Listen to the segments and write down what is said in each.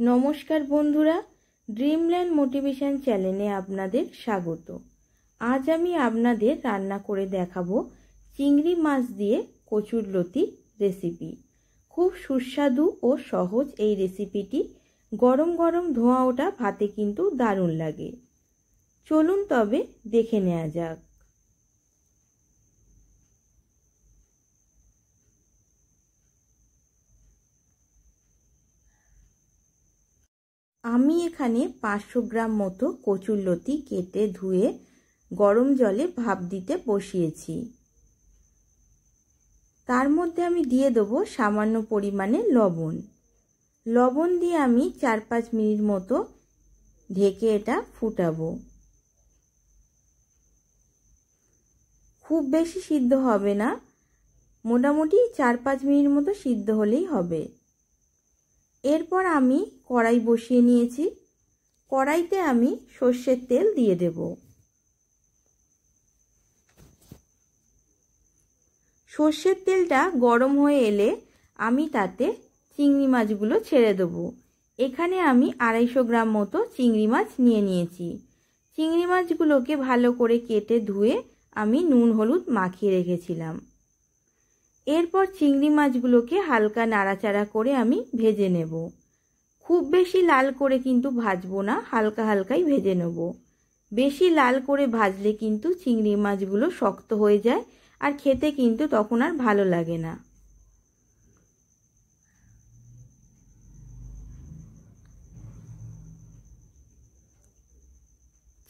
নমস্কার বন্ধুরা, Dreamland motivation চ্যানেলে আপনাদের স্বাগত। আজ আমি আপনাদের রান্না করে দেখাবো চিংড়ি মাছ দিয়ে কচুর লতি রেসিপি। খুব সুস্বাদু ও সহজ এই রেসিপিটি গরম গরম ধোঁয়া ওঠা ভাতে কিন্তু দারুণ লাগে। চলুন তবে দেখে নেওয়া যাক। আমি এখানে 500 গ্রাম মতো কচুর লতি কেটে ধুয়ে গরম জলে ভাপ দিতে বসিয়েছি। তার মধ্যে আমি দিয়ে দেবো সামান্য পরিমাণে লবণ। লবণ দিয়ে আমি 4-5 মিনিট মতো ঢেকে এটা ফুটাবো। খুব বেশি সিদ্ধ হবে না, মোটামুটি 4-5 মিনিট মতো সিদ্ধ হলেই হবে। এরপর আমি কড়াই বসিয়ে নিয়েছি। কড়াইতে আমি সর্ষের তেল দিয়ে দেব। সর্ষের তেলটা গরম হয়ে এলে আমি তাতে চিংড়ি মাছগুলো ছেড়ে দেব। এখানে আমি 250 গ্রাম মতো চিংড়ি মাছ নিয়ে নিয়েছি। চিংড়ি মাছগুলোকে ভালো করে কেটে ধুয়ে আমি নুন হলুদ মাখিয়ে রেখেছিলাম। এরপর চিংড়ি মাছগুলোকে হালকা নাড়াচাড়া করে আমি ভেজে নেব। খুব বেশি লাল করে কিন্তু ভাজবো না, হালকা হালকাই ভেজে নেব। বেশি লাল করে ভাজলে কিন্তু চিংড়ি মাছগুলো শক্ত হয়ে যায় আর খেতে কিন্তু তখন আর ভালো লাগে না।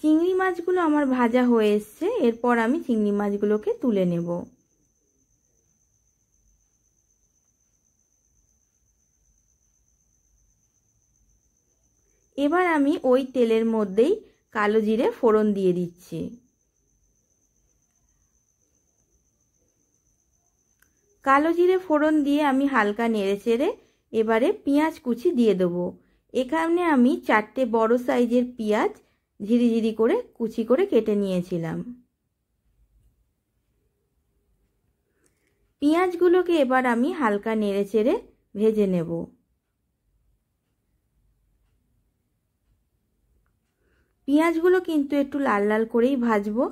চিংড়ি মাছগুলো আমার ভাজা হয়ে এসছে। এরপর আমি চিংড়ি মাছগুলোকে তুলে নেব। এবার আমি ওই তেলের মধ্যেই কালো জিরে ফোড়ন দিয়ে দিচ্ছি। কালো জিরে ফোড়ন দিয়ে আমি হালকা নেড়েচেড়ে এবারে পেঁয়াজ কুচি দিয়ে দেবো। এখানে আমি 4টে বড় সাইজের পেঁয়াজ ঝিরিঝিরি করে কুচি করে কেটে নিয়েছিলাম। পেঁয়াজগুলোকে এবার আমি হালকা নেড়েচেড়ে ভেজে নেব। পেঁয়াজগুলো কিন্তু একটু লাল লাল করেই ভাজবো।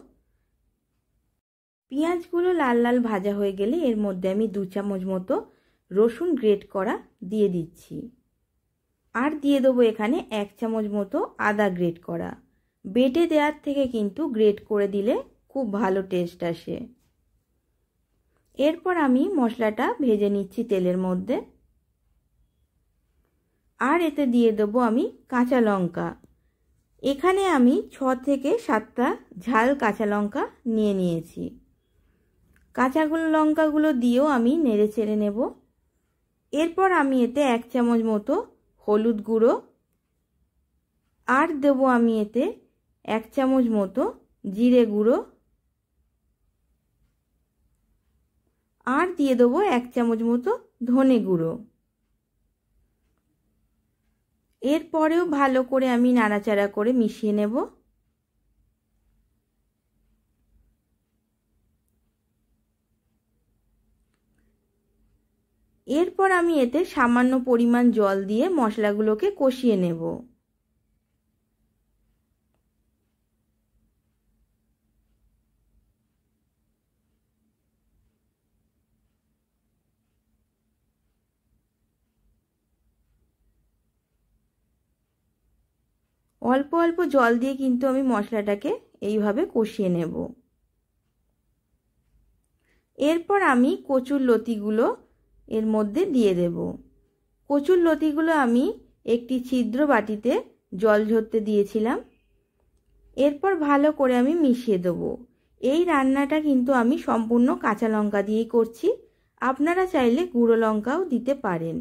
পেঁয়াজগুলো লাল লাল ভাজা হয়ে গেলে এর মধ্যে আমি 2 চামচ মতো রসুন গ্রেট করা দিয়ে দিচ্ছি। আর দিয়ে দেবো এখানে 1 চামচ মতো আদা গ্রেট করা। বেটে দেওয়ার থেকে কিন্তু গ্রেট করে দিলে খুব ভালো টেস্ট আসে। এরপর আমি মশলাটা ভেজে নিচ্ছি তেলের মধ্যে। আর এতে দিয়ে দেবো আমি কাঁচা লঙ্কা। এখানে আমি 6 থেকে 7টা ঝাল কাঁচা লঙ্কা নিয়ে নিয়েছি। কাঁচা লঙ্কাগুলো দিয়েও আমি নেড়ে চেড়ে নেব। এরপর আমি এতে 1 চামচ মতো হলুদ গুঁড়ো আর দেবো আমি এতে 1 চামচ মতো জিরে গুঁড়ো আর দিয়ে দেবো 1 চামচ মতো ধনে গুঁড়ো। এরপরেও ভালো করে আমি নাড়াচাড়া করে মিশিয়ে নেব। এরপর আমি এতে সামান্য পরিমাণ জল দিয়ে মশলাগুলোকে কষিয়ে নেব। অল্প অল্প জল দিয়ে কিন্তু আমি মশলাটাকে এইভাবে কষিয়ে নেব। এরপর আমি কচুর লতিগুলো এর মধ্যে দিয়ে দেব। কচুর লতিগুলো আমি একটি ছিদ্র বাটিতে জল ঝরতে দিয়েছিলাম। এরপর ভালো করে আমি মিশিয়ে দেব। এই রান্নাটা কিন্তু আমি সম্পূর্ণ কাঁচা লঙ্কা দিয়েই করছি, আপনারা চাইলে গুঁড়ো লঙ্কাও দিতে পারেন।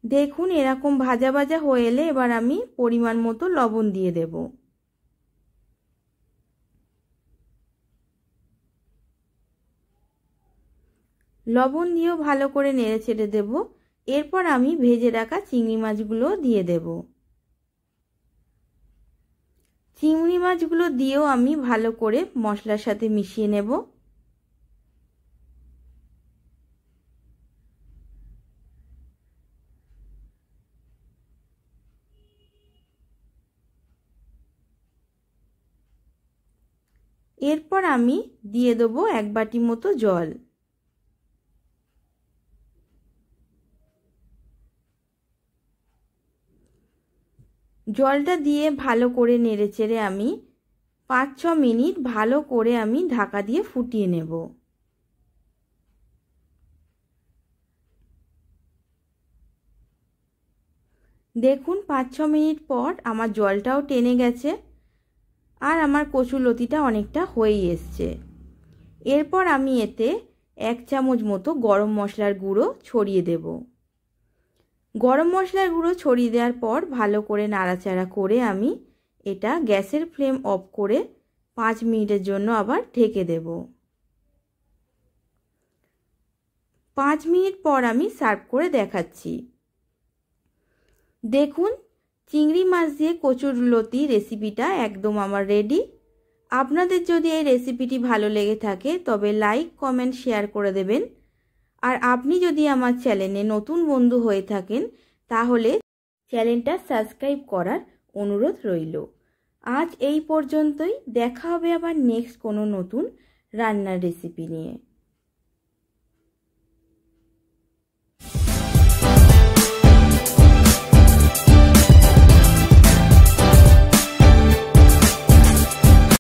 দেখুন এরকম ভাজা ভাজা হয়ে এলে এবার আমি পরিমাণ মতো লবণ দিয়ে দেব। লবণ দিয়েও ভালো করে নেড়ে চেড়ে দেব। এরপর আমি ভেজে রাখা চিংড়ি মাছগুলো দিয়ে দেব। চিংড়ি মাছগুলো দিয়েও আমি ভালো করে মশলার সাথে মিশিয়ে নেব। এরপর আমি দিয়ে দেবো 1 বাটি মতো জল। জলটা দিয়ে ভালো করে নেড়েচেড়ে আমি 5-6 মিনিট ভালো করে আমি ঢাকা দিয়ে ফুটিয়ে নেব। দেখুন 5-6 মিনিট পর আমার জলটাও টেনে গেছে আর আমার কচুর লতিটা অনেকটা হয়েই এসছে। এরপর আমি এতে 1 চামচ মতো গরম মশলার গুঁড়ো ছড়িয়ে দেব। গরম মশলার গুঁড়ো ছড়িয়ে দেওয়ার পর ভালো করে নাড়াচাড়া করে আমি এটা গ্যাসের ফ্লেম অফ করে 5 মিনিটের জন্য আবার ঢেকে দেব। 5 মিনিট পর আমি সার্ভ করে দেখাচ্ছি। দেখুন চিংড়ি মাছ দিয়ে কচুর লতি রেসিপিটা একদম আমার রেডি। আপনাদের যদি এই রেসিপিটি ভালো লেগে থাকে তবে লাইক, কমেন্ট, শেয়ার করে দেবেন। আর আপনি যদি আমার চ্যানেলে নতুন বন্ধু হয়ে থাকেন তাহলে চ্যানেলটা সাবস্ক্রাইব করার অনুরোধ রইল। আজ এই পর্যন্তই, দেখা হবে আবার নেক্সট কোনো নতুন রান্নার রেসিপি নিয়ে।